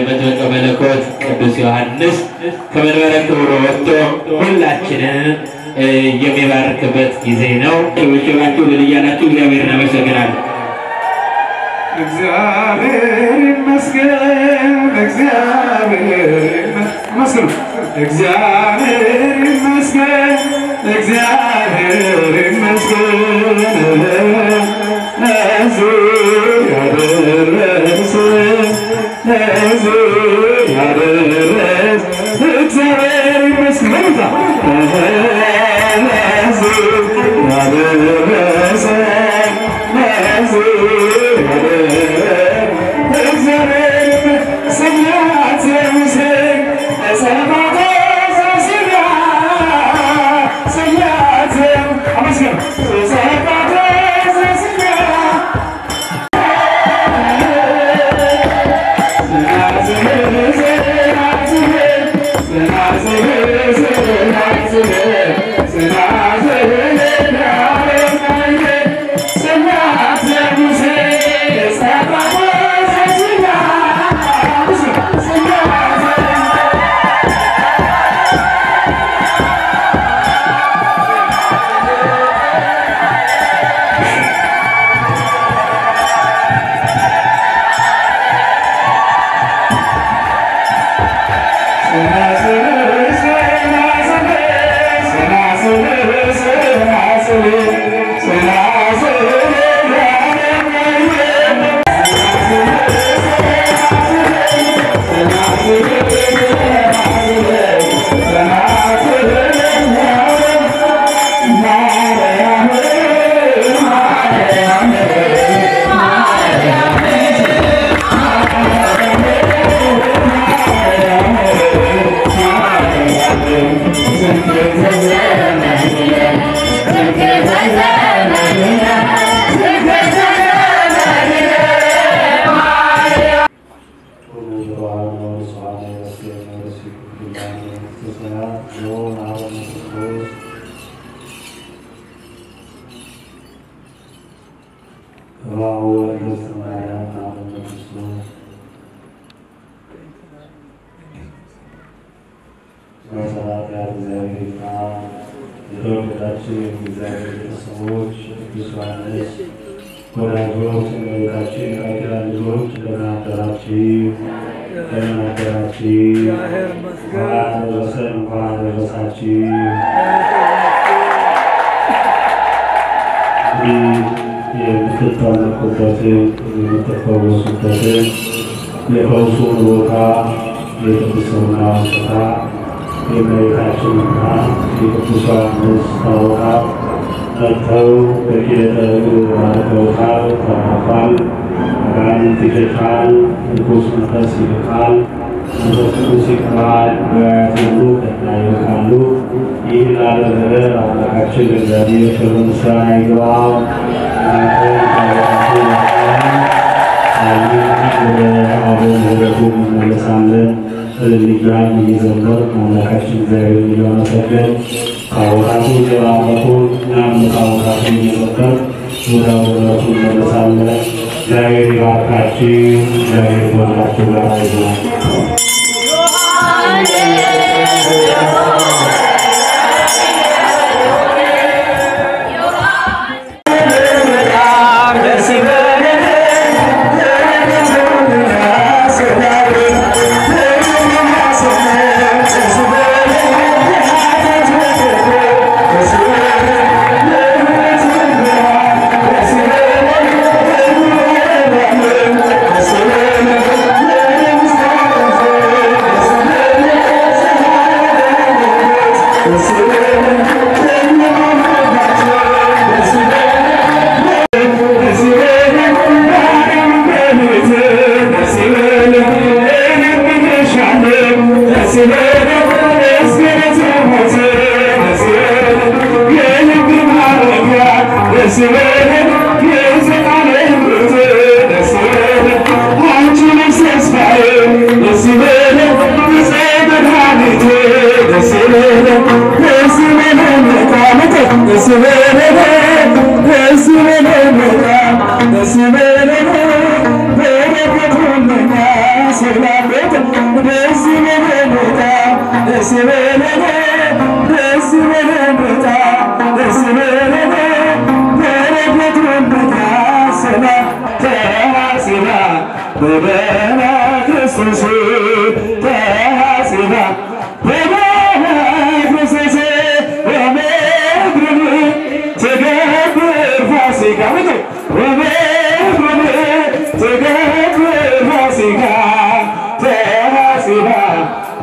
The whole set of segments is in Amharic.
መጥምቀ መለኮት ቅዱስ ዮሐንስ ከመንበረ ክብሩ ወጥቶ ሁላችንን የሚባርክበት ጊዜ ነው። ሽባችሁ ለልያላችሁ እግዚአብሔርን አመሰግናለሁ። እግዚአብሔር ይመስገን እግዚአብሔር ይመስገን እግዚአብሔር ይመስገን እግዚአብሔር ይመስገን ደስ ይበለን ደስ ይበለን ደስ ይበለን በረከቱን በታሰባ ተሐሲባ በደመ ክርስቶስ ተሐሲባ በደመ ክርስቶስ ወምድር ትገብር ፋሲካ ወምድር ትገብር ፋሲካ ተሐሲባ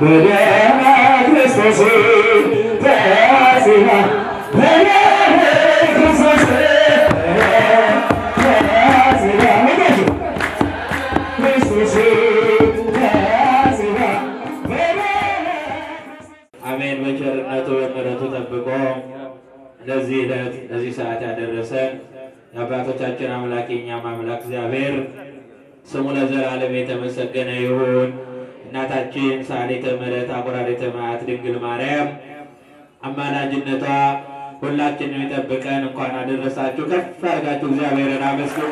በደመ ክርስቶስ ተሐሲባ በደመ ክርስቶስ ተሐሲባ ክርስቶስ ተሐሲባ አሜን። በቸርነቱ በምሕረቱ ጠብቆ ለዚህ ዕለት ለዚህ ሰዓት ያደረሰን የአባቶቻችን አምላክ የእኛም አምላክ እግዚአብሔር ስሙ ለዘላለም የተመሰገነ ይሁን። እናታችን ሰዓሊተ ምሕረት አቁራሪተ መዓት ድንግል ማርያም አማላጅነቷ ሁላችንም ይጠብቀን። እንኳን አደረሳችሁ። ከፍ አድርጋችሁ እግዚአብሔርን አመስግኑ።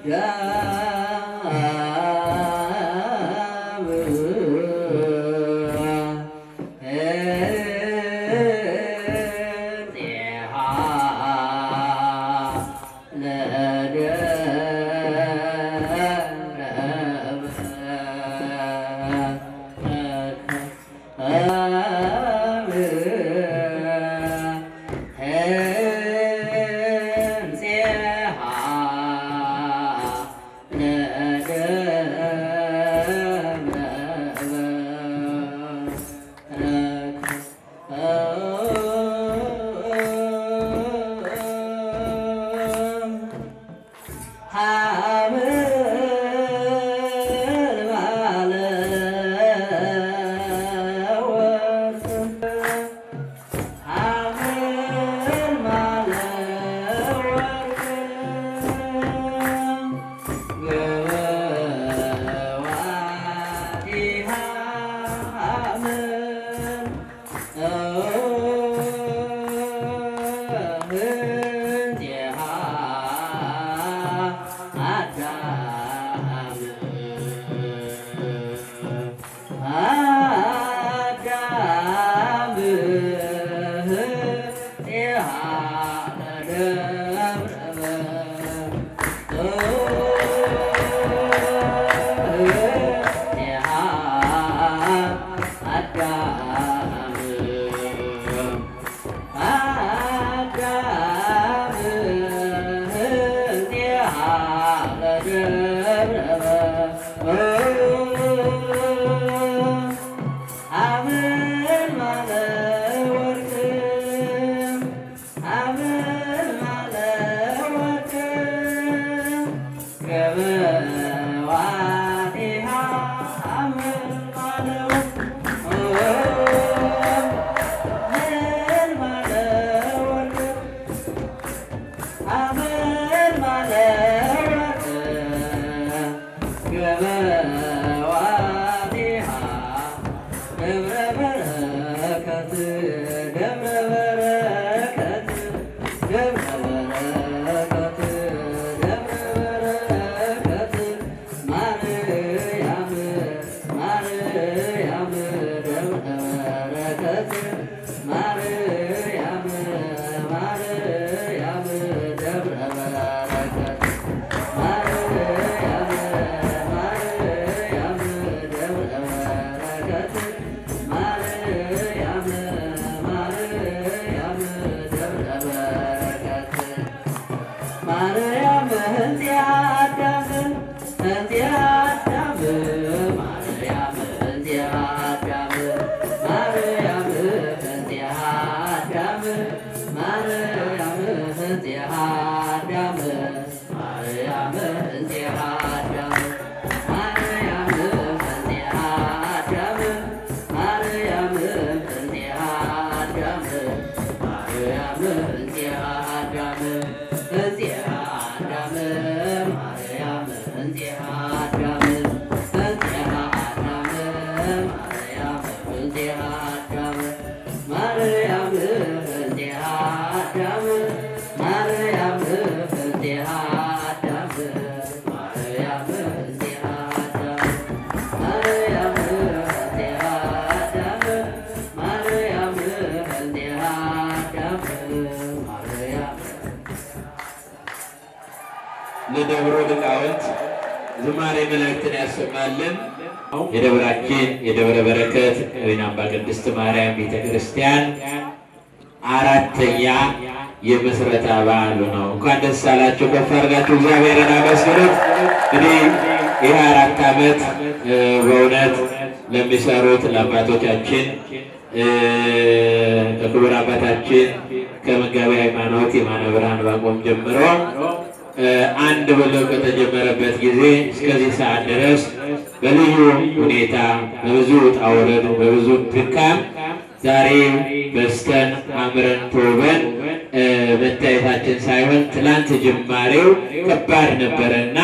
Yeah. ለደብሩ ሊቃውንት ዝማሬ መላእክትን ያሰማልን። የደብራችን የደብረ በረከት ወይን አምባ ቅድስት ማርያም ቤተክርስቲያን አራተኛ የምስረታ በዓሉ ነው። እንኳን ደስ አላችሁ። ከፍ አድርጋችሁ እግዚአብሔርን አመስግኑት። እንግዲህ ይህ 4 ዓመት በእውነት ለሚሰሩት ለአባቶቻችን ለክቡር አባታችን ከመጋቢ ሃይማኖት የማነ ብርሃን ባቆም ጀምሮ አንድ ብሎ ከተጀመረበት ጊዜ እስከዚህ ሰዓት ድረስ በልዩ ሁኔታ በብዙ ውጣ ውረድ በብዙ ድካም ዛሬ በስተን አምረን ተውበን መታየታችን ሳይሆን ትላንት ጅማሬው ከባድ ነበረና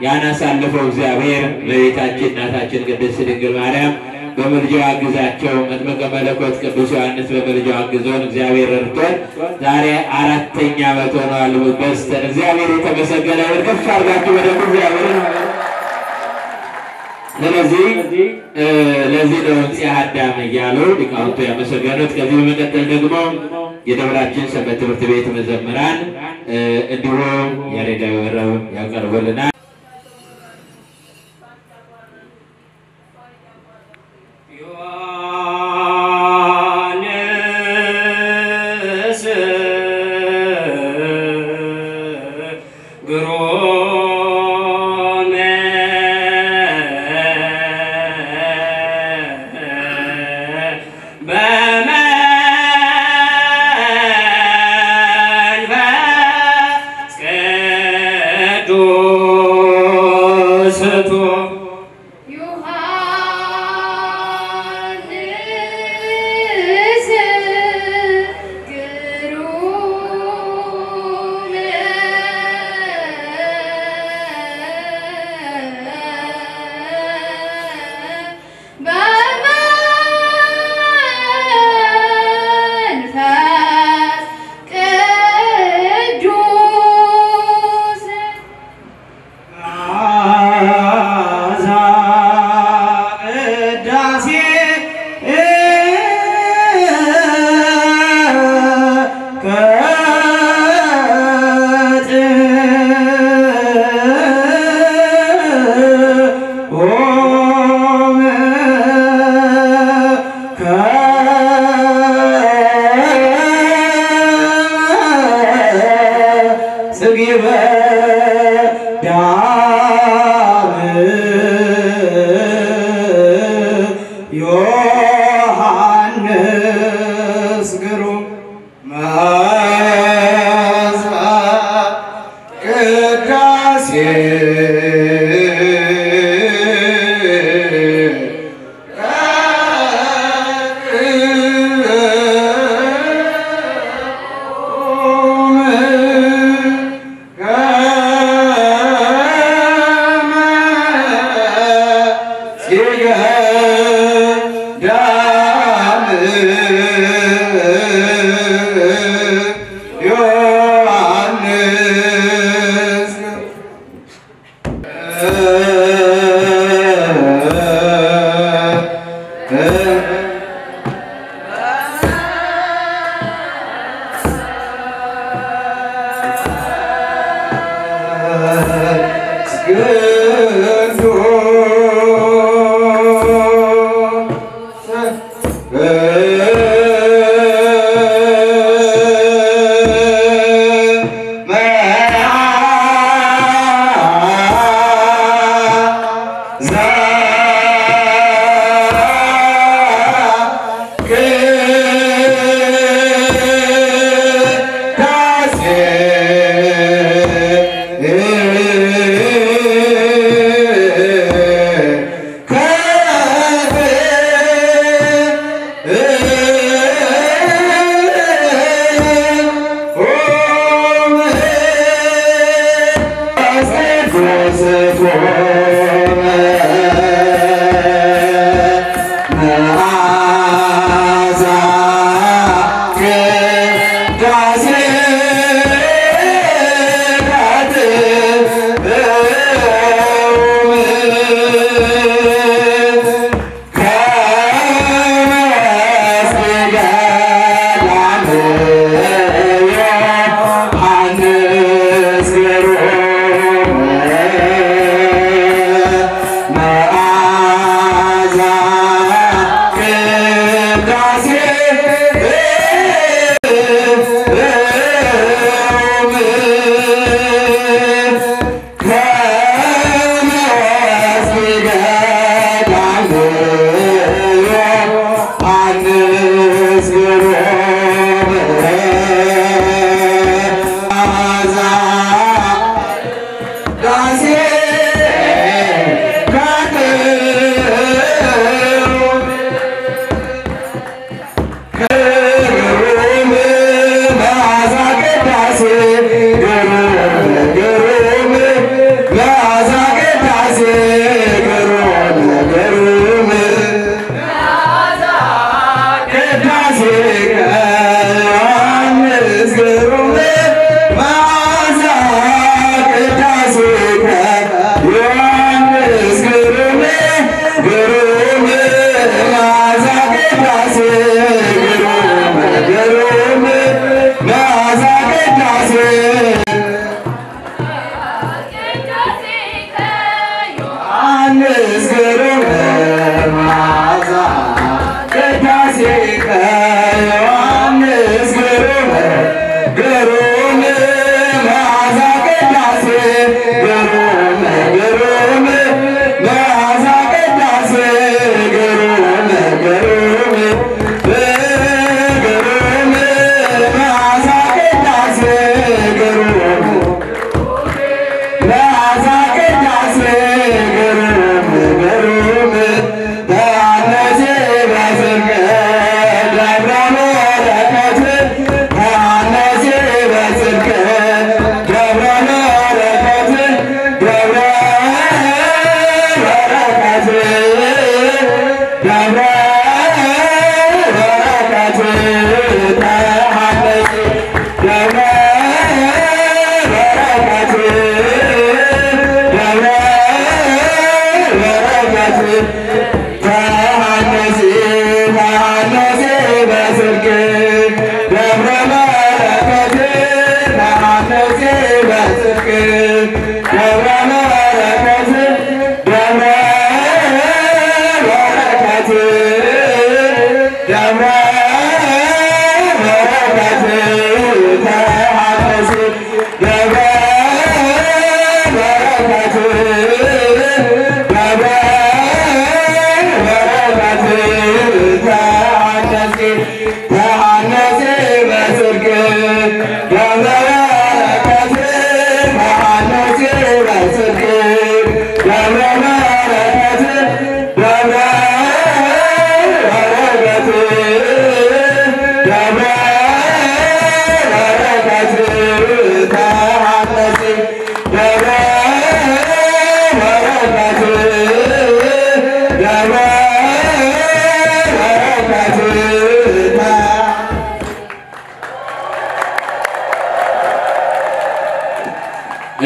ያን አሳልፈው እግዚአብሔር በቤታችን እናታችን ቅድስት ድንግል ማርያም በመልጃው አግዛቸው መጥምቀ መለኮት ቅዱስ ዮሐንስ በመልጃው አግዞን እግዚአብሔር ረድቶን ዛሬ 4ኛ ዓመት ሆኗል። በስተን እግዚአብሔር የተመሰገነ ይሁን። ከፍ አድርጋችሁ ወደሙ እግዚአብሔር ለዚህ ነው እንጽሐ አዳም እያሉ ሊቃውንቱ ያመሰገኑት። ከዚህ በመቀጠል ደግሞ የደብራችን ሰንበት ትምህርት ቤት መዘምራን እንዲሁ ያሬዳዊ ወረብ ያቀርቡልናል።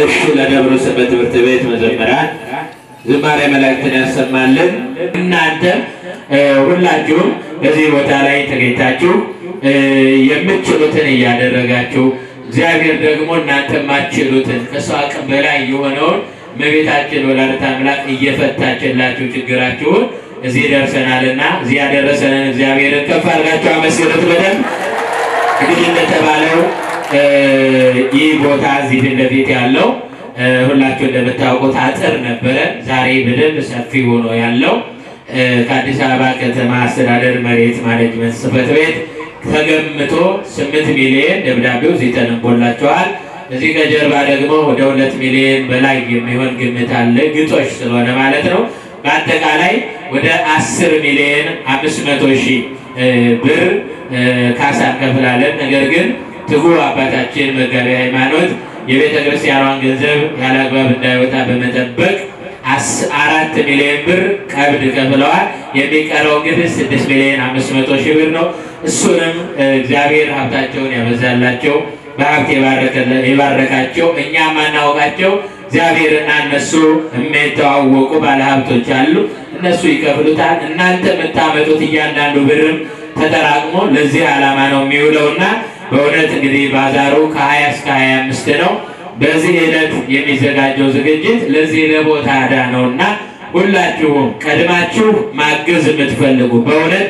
እሺ ለደብረ ሰንበት ትምህርት ቤት መዘምራን ዝማሬ መላእክትን ያሰማልን። እናንተ ሁላችሁም በዚህ ቦታ ላይ ተገኝታችሁ የምትችሉትን እያደረጋችሁ እግዚአብሔር ደግሞ እናንተ ማትችሉትን ከሰው አቅም በላይ የሆነውን እመቤታችን ወላዲተ አምላክ እየፈታችላችሁ ችግራችሁን እዚህ ደርሰናልና እዚህ ያደረሰንን እግዚአብሔርን ከፍ አድርጋችሁ አመስግኑት። በደንብ እንግዲህ እንደተባለው ይህ ቦታ እዚህ ፊት ለፊት ያለው ሁላችሁ እንደምታውቁት አጥር ነበረ። ዛሬ በደንብ ሰፊ ሆኖ ያለው ከአዲስ አበባ ከተማ አስተዳደር መሬት ማኔጅመንት ጽሕፈት ቤት ተገምቶ 8 ሚሊዮን ደብዳቤው እዚህ ተነቦላቸዋል። እዚህ ከጀርባ ደግሞ ወደ 2 ሚሊዮን በላይ የሚሆን ግምት አለ፣ ግጦሽ ስለሆነ ማለት ነው። በአጠቃላይ ወደ 10 ሚሊዮን 500 ሺህ ብር ካሳ እንከፍላለን። ነገር ግን ትጉ አባታችን መጋቤ ሃይማኖት የቤተ ክርስቲያኗን ገንዘብ ያላግባብ እንዳይወጣ በመጠበቅ 4 ሚሊዮን ብር ቀብድ ከፍለዋል። የሚቀረው እንግዲህ 6 ሚሊዮን 500 ሺህ ብር ነው። እሱንም እግዚአብሔር ሀብታቸውን ያበዛላቸው በሀብት የባረካቸው እኛ ማናውቃቸው እግዚአብሔርና እነሱ የሚተዋወቁ ባለሀብቶች አሉ። እነሱ ይከፍሉታል። እናንተ የምታመጡት እያንዳንዱ ብርም ተጠራቅሞ ለዚህ ዓላማ ነው የሚውለውና በእውነት እንግዲህ ባዛሩ ከ20 እስከ 25 ነው። በዚህ ዕለት የሚዘጋጀው ዝግጅት ለዚህ ለቦታ ዕዳ ነውና ሁላችሁም ቀድማችሁ ማገዝ የምትፈልጉ በእውነት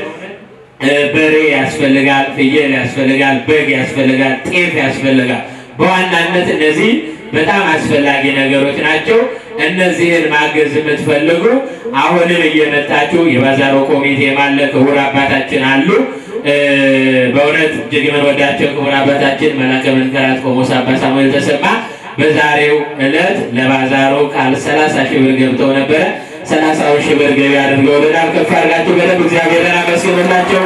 በሬ ያስፈልጋል፣ ፍየል ያስፈልጋል፣ በግ ያስፈልጋል፣ ጤፍ ያስፈልጋል። በዋናነት እነዚህ በጣም አስፈላጊ ነገሮች ናቸው። እነዚህን ማገዝ የምትፈልጉ አሁንም እየመጣችሁ የባዛሮ ኮሚቴ ማለ ክቡር አባታችን አሉ። በእውነት እጅግ የምንወዳቸው ክቡር አባታችን መላከ መንክራት ቆሞስ አባ ሳሙኤል ተሰማ በዛሬው ዕለት ለባዛሮ ቃል 30 ሺህ ብር ገብተው ነበረ። 30 ሺህ ብር ገቢ አድርገውልናል። ከፍ አድርጋችሁ በደንብ እግዚአብሔርን አመስግኑላቸው።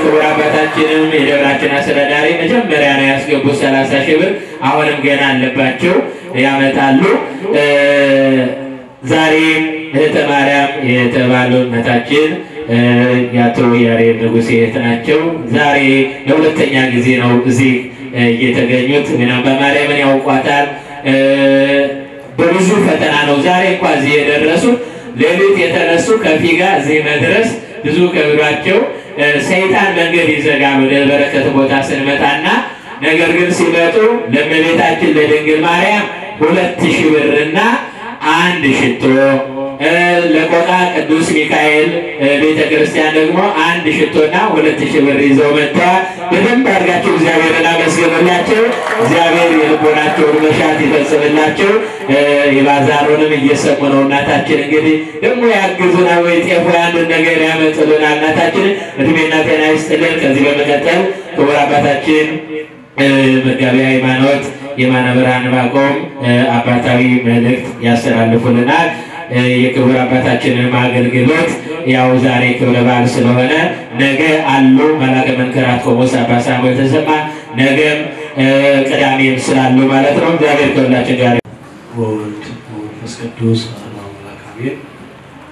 ክቡር አባታችንም የደብራችን አስተዳዳሪ መጀመሪያ ነው ያስገቡት 30 ሺህ ብር። አሁንም ገና አለባቸው ያመጣሉ። ዛሬ እህተ ማርያም የተባሉ እናታችን ያቶ ያሬድ ንጉሴ ናቸው። ዛሬ ለሁለተኛ ጊዜ ነው እዚህ እየተገኙት። ምንም በማርያምን ያውቋታል። በብዙ ፈተና ነው ዛሬ እንኳን እዚህ የደረሱት። ሌሊት የተነሱ ከፊጋ እዚህ መድረስ ብዙ ከብዷቸው ሰይጣን መንገድ ይዘጋል ወደ በረከት ቦታ ስንመጣና ነገር ግን ሲመጡ ለእመቤታችን ለድንግል ማርያም 2000 ብርና 1 ሽቶ ለቆቃ ቅዱስ ሚካኤል ቤተክርስቲያን ደግሞ 1 ሽቶና 2000 ብር ይዘው መጥተዋል። በደንብ አድርጋችሁ እግዚአብሔርን አመስግኑላቸው። እግዚአብሔር የልቦናቸውን መሻት ይፈጽምላቸው። የባዛሩንም እየሰሙ ነው። እናታችን እንግዲህ ደግሞ ያግዙና ወይ ጤፉ ያንን ነገር ያመጡልናል። እናታችን እድሜና ጤና ይስጥልን። ከዚህ በመቀጠል ክቡር አባታችን መጋቤ ሃይማኖት የማነ ብርሃን ዕንባቆም አባታዊ መልእክት ያስተላልፉልናል። የክቡር አባታችንን አገልግሎት ያው ዛሬ ክብረ በዓል ስለሆነ ነገ አሉ መላከ መንክራት ቆሞስ አባ ሳሙኤል ተሰማ ነገም ቅዳሜም ስላሉ ማለት ነው። እግዚአብሔር ከሁላችን ጋር ወልድ መንፈስ ቅዱስ አምላክ አሜን።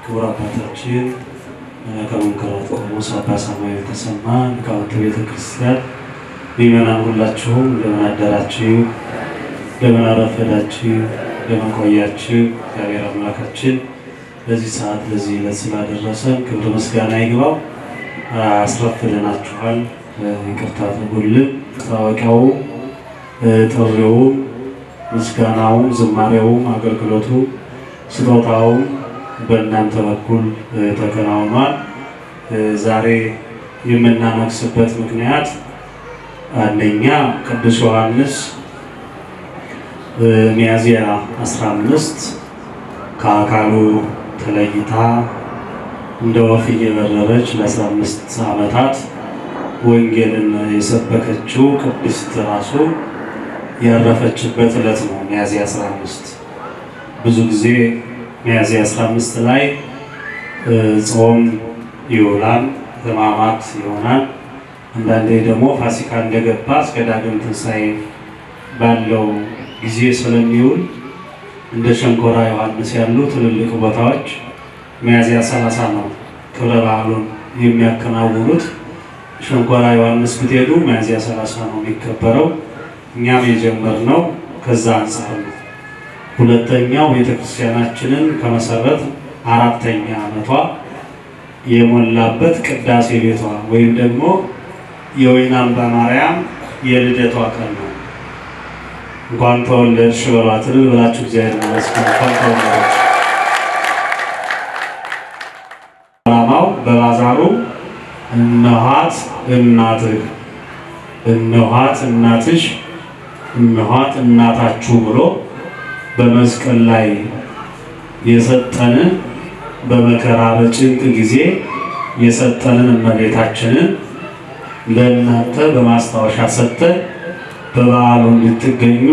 ክቡር አባታችን መላከ መንክራት ቆሞስ አባ ሳሙኤል ተሰማ ሊቃውንተ ቤተክርስቲያን ምእመናን ሁላችሁም እንደምን አደራችሁ፣ እንደምን አረፈዳችሁ፣ እንደምን ቆያችሁ። እግዚአብሔር አምላካችን በዚህ ሰዓት ለዚህ ዕለት ስላደረሰን ክብር ምስጋና ይግባው። አስረፍደናችኋል፣ ይቅርታ ተጉልን። ታዋቂው ጥሪው ምስጋናው ዝማሬው አገልግሎቱ ስጦታው በእናንተ በኩል ተከናውኗል። ዛሬ የምናነግስበት ምክንያት አንደኛ ቅዱስ ዮሐንስ ሚያዝያ 15 ከአካሉ ተለይታ እንደ ወፍ እየበረረች ለ15 ዓመታት ወንጌልን የሰበከችው ቅድስት ራሱ ያረፈችበት ዕለት ነው። ሚያዝያ 15 ብዙ ጊዜ ሚያዝያ 15 ላይ ጾም ይውላል፣ ሕማማት ይሆናል። አንዳንዴ ደግሞ ፋሲካ እንደገባ እስከ ዳግም ትንሣኤ ባለው ጊዜ ስለሚውል እንደ ሸንኮራ ዮሐንስ ያሉ ትልልቅ ቦታዎች ሚያዝያ 30 ነው ክብረ በዓሉን የሚያከናውኑት። ሸንኮራ ዮሐንስ ብትሄዱ ሚያዝያ 30 ነው የሚከበረው። እኛም የጀመርነው ከዛ አንፃር ነው። ሁለተኛው ቤተክርስቲያናችንን ከመሰረት 4ኛ ዓመቷ የሞላበት ቅዳሴ ቤቷ ወይም ደግሞ የወይን አምባ ማርያም የልደቷ ቀን ነው። እንኳን ተወለድሽ በሏት ብላችሁ እግዚአብሔር ይመስገን። እንኳን ተወለድሽ። ዓላማው በባዛሩ እነኋት እናትህ፣ እነኋት እናትሽ፣ እነኋት እናታችሁ ብሎ በመስቀል ላይ የሰጠንን በመከራ በጭንቅ ጊዜ የሰጠንን እመቤታችንን ለእናንተ በማስታወሻ ሰጥተን በበዓሉ እንድትገኙ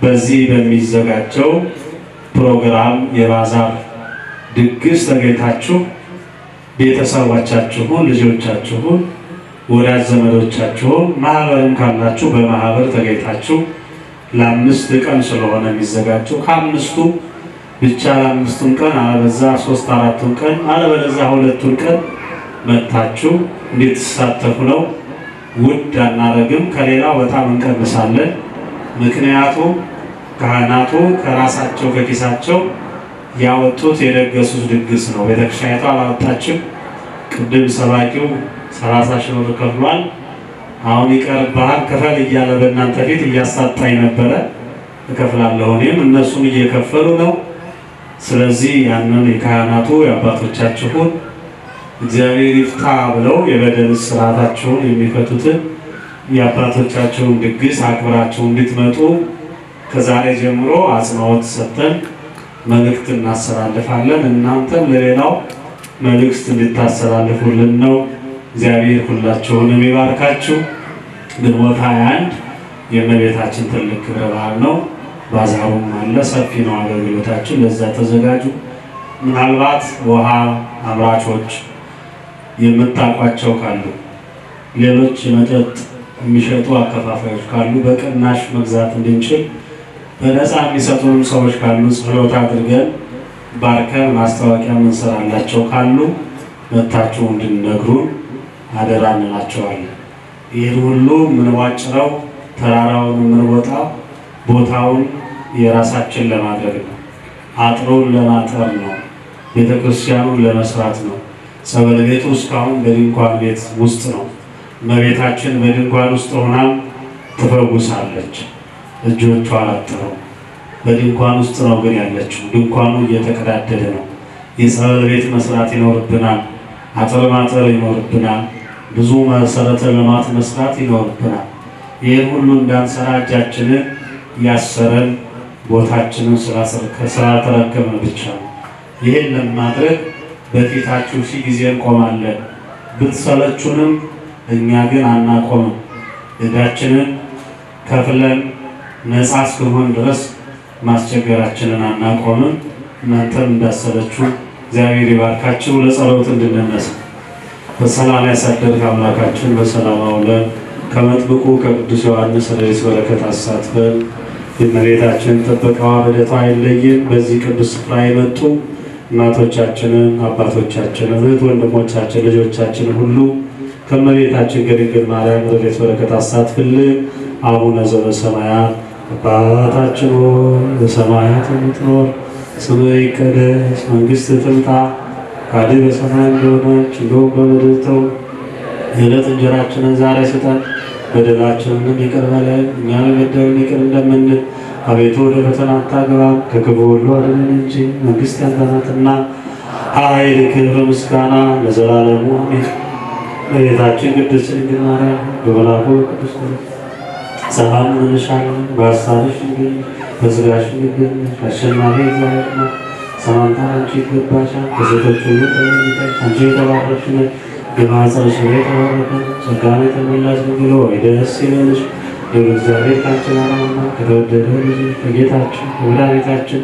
በዚህ በሚዘጋጀው ፕሮግራም የባዛር ድግስ ተገኝታችሁ ቤተሰቦቻችሁን፣ ልጆቻችሁን፣ ወዳጅ ዘመዶቻችሁን ማህበርም ካላችሁ በማህበር ተገኝታችሁ ለ5 ቀን ስለሆነ የሚዘጋጀው ከአምስቱ ብቻ ለ5ቱን ቀን አለበዛ 3-4ቱን ቀን አለበለዛ 2ቱን ቀን መታችሁ እንድትሳተፉ ነው። ውድ አናረግም፣ ከሌላው በጣም እንቀንሳለን። ምክንያቱም ካህናቱ ከራሳቸው ከኪሳቸው ያወጡት የደገሱት ድግስ ነው። ቤተክርስቲያኒቷ አላወጣችም። ቅድም ሰባኪው 30 ሺህ ብር ከፍሏል። አሁን ይቀርብሃል ክፈል እያለ በእናንተ ፊት እያሳጣኝ ነበረ። እከፍላለሁ እኔም እነሱም እየከፈሉ ነው። ስለዚህ ያንን የካህናቱ የአባቶቻችሁን እግዚአብሔር ይፍታ ብለው የበደል ስርዓታቸውን የሚፈቱትን የአባቶቻቸውን ድግስ አክብራችሁ እንድትመጡ ከዛሬ ጀምሮ አጽንኦት ሰጥተን መልእክት እናስተላልፋለን። እናንተም ለሌላው መልእክት እንድታስተላልፉልን ነው። እግዚአብሔር ሁላችሁንም ይባርካችሁ። ግንቦት 21 የእመቤታችን ትልቅ ክብረ በዓል ነው። ባዛሩም አለ፣ ሰፊ ነው አገልግሎታችን። ለዛ ተዘጋጁ። ምናልባት ውሃ አምራቾች የምታውቋቸው ካሉ፣ ሌሎች መጠጥ የሚሸጡ አከፋፋዮች ካሉ በቅናሽ መግዛት እንድንችል በነፃ የሚሰጡንም ሰዎች ካሉ ጸሎት አድርገን ባርከን ማስታወቂያ እንሰራላቸው ካሉ መታችሁ እንድንነግሩን አደራ እንላቸዋለን። ይህን ሁሉ የምንዋጭረው ተራራውን የምንወጣው ቦታውን የራሳችን ለማድረግ ነው። አጥሩን ለማጠር ነው። ቤተክርስቲያኑን ለመስራት ነው። ጸበል ቤቱ እስካሁን በድንኳን ቤት ውስጥ ነው። እመቤታችን በድንኳን ውስጥ ሆና ትፈውሳለች። እጆቿ አላጠረው በድንኳን ውስጥ ነው ግን ያለችው። ድንኳኑ እየተቀዳደደ ነው። የጸበል ቤት መስራት ይኖርብናል። አጥር ማጠር ይኖርብናል። ብዙ መሰረተ ልማት መስራት ይኖርብናል። ይህን ሁሉ እንዳንሰራ እጃችንን ያሰረን ቦታችንን ስላተረከብን ብቻ ነው። ይህን ለማድረግ በፊታችሁ ሺህ ጊዜ እንቆማለን። ብትሰለቹንም እኛ ግን አናቆምም። እዳችንን ከፍለን ነፃ እስክንሆን ድረስ ማስቸገራችንን አናቆምም። እናንተም እንዳሰለችሁ እግዚአብሔር ይባርካችሁ። ለጸሎት እንድንነሳ በሰላም ያሳደርክ አምላካችን በሰላም አውለን ከመጥምቁ ከቅዱስ ዮሐንስ ረድኤት በረከት አሳትፈን የእመቤታችን ጥበቃዋ በደቷ አይለየን። በዚህ ቅዱስ ስፍራ የመጡ እናቶቻችንን፣ አባቶቻችንን፣ እህት ወንድሞቻችን፣ ልጆቻችን ሁሉ ከእመቤታችን ከድንግል ማርያም ረድኤት በረከት አሳትፍልን። አቡነ ዘበሰማያት አባታችን ሆይ በሰማያት የምትኖር ስምህ ይቀደስ፣ መንግሥትህ ትምጣ፣ ፈቃድህ በሰማይ እንደሆነች እንዲሁም በምድር ትሁን። የዕለት እንጀራችንን ዛሬ ስጠን፣ በደላችንን ይቅር በለን እኛም የበደሉንን ይቅር እንደምንል። አቤቱ ወደ ፈተና አታግባን ከክፉ ሁሉ አድነን እንጂ መንግሥት ያንተ ናትና ኃይል፣ ክብር፣ ምስጋና ለዘላለሙ አሜን። እመቤታችን ቅድስት ድንግል ማርያም በመልአኩ ቅዱስ ሰላም እንልሻለን። በሐሳብሽ ድንግል በሥጋሽ ድንግል ነሽ። አሸናፊ እግዚአብሔር ናት። ሰላምታ አንቺ ይገባሻል። ከሴቶች ሁሉ ተለይተሽ አንቺ የተባረክሽ ነሽ። የማኅፀንሽ ፍሬ የተባረከ ነው። ጸጋን የተሞላሽ ድንግል ሆይ ደስ ይበልሽ፣ ልዑል እግዚአብሔር ከአንቺ ጋር ነውና ከተወደደው ልጅሽ ከጌታችን ከመድኃኒታችን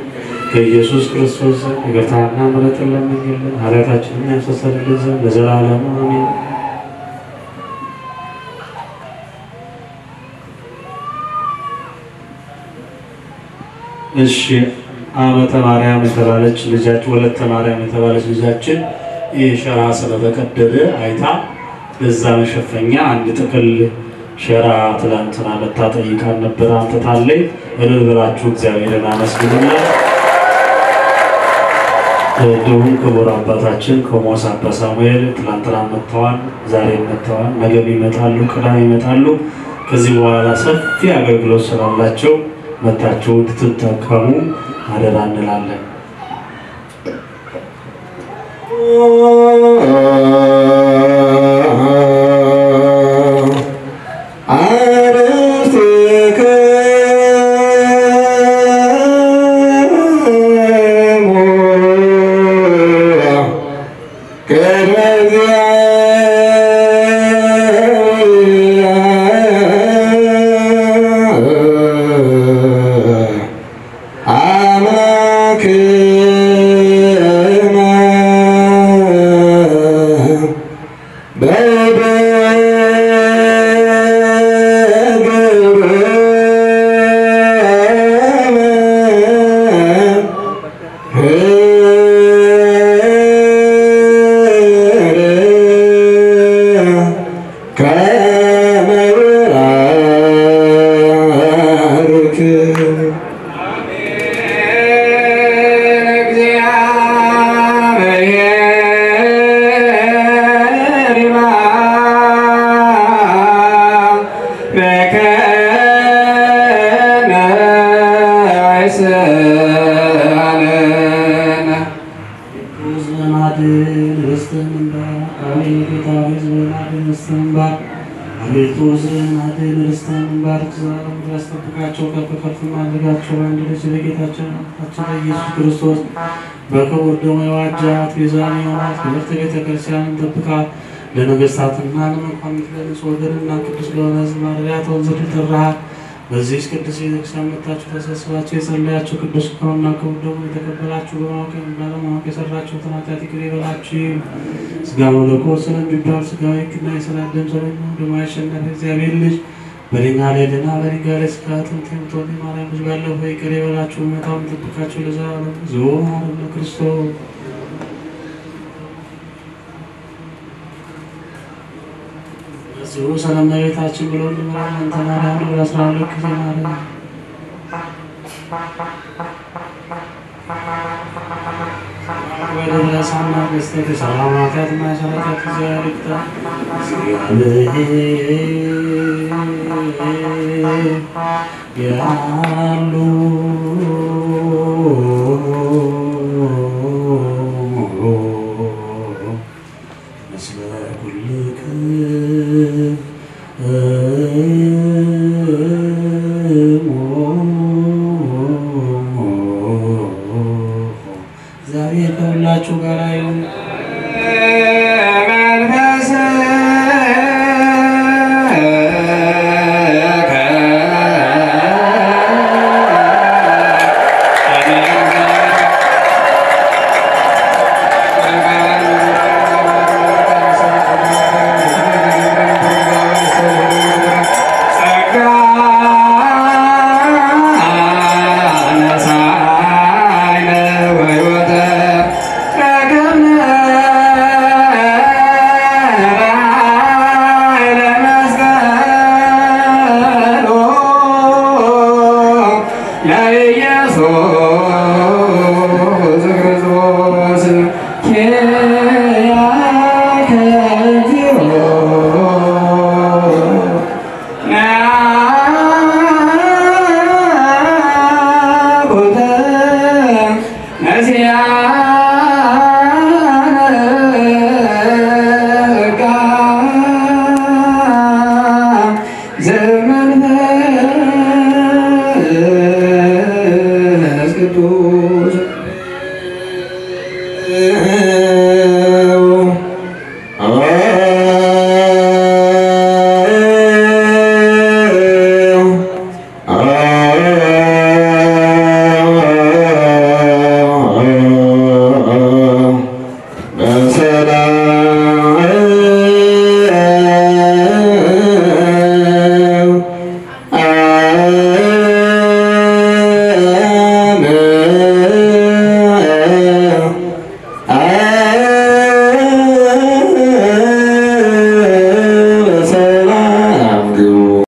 ከኢየሱስ ክርስቶስ ዘንድ ይቅርታና ምሕረትን ለምኝልን ኃጢአታችንን ያስተሰርይልን ዘንድ ለዘላለሙ አሜን። እሺ ዓመተ ማርያም የተባለች ልጃችን ወለተ ማርያም የተባለች ልጃችን ይህ ሸራ ስለተቀደደ አይታ ለዛ መሸፈኛ አንድ ጥቅል ሸራ ትላንትና መታ ጠይቃን ነበር። አንተታለይ እልል ብላችሁ እግዚአብሔርን አመስግኑላት። እንዲሁም ክቡር አባታችን ቆሞስ አባ ሳሙኤል ትላንትና መጥተዋል፣ ዛሬ መጥተዋል፣ ነገም ይመጣሉ፣ ቅዳሜ ይመጣሉ። ከዚህ በኋላ ሰፊ አገልግሎት ስላላቸው መታችሁ እንድትጠቀሙ አደራ እንላለን። ክርስቶስ በክቡር ደሙ የዋጃት ቤዛን የሆናት ክብርት ቤተክርስቲያንን ጠብቃት። ለነገሥታትና ለመኳንንት ለንጹሕ ወገንና ቅዱስ ለሆነ ሕዝብ ማደሪያ ትሆን ዘንድ ጠራሃት። በዚህች ቅዱስ ቤተክርስቲያን መጥታችሁ ተሰብስባችሁ የጸለያችሁ ቅዱስ ሥጋውንና ክቡር ደሙን የተቀበላችሁ በማወቅ ባለማወቅ የሠራችሁትን ኃጢአት ይቅር ይበላችሁ። ሥጋ መለኮት ስለሚባል ሥጋዊ ሕግና የሰላት ደም ስለሚሆን ደሙ ያሸነፈ እግዚአብሔር ልጅ በድንጋሌ ድና በድንጋሌ ሥጋ አጥንት የምትሆን የማርያም ልጅ ባለፈው ይቅር ይበላችሁ። እውነታውን ጠብቃችሁ ለዘላለም ዞር ለክርስቶስ እዚሁ ሰላም ለቤታችን ብሎ እንድምራን አንተ ማርያም ነው 12 ጊዜ ማርያም ወደረሳና በስተት ሰላም ኃጢአትና ኃጢአት እግዚአብሔር ይፍታ። ያሉ መስለ ኩልክ እግዚአብሔር ከሁላችሁ ጋር ይሁን።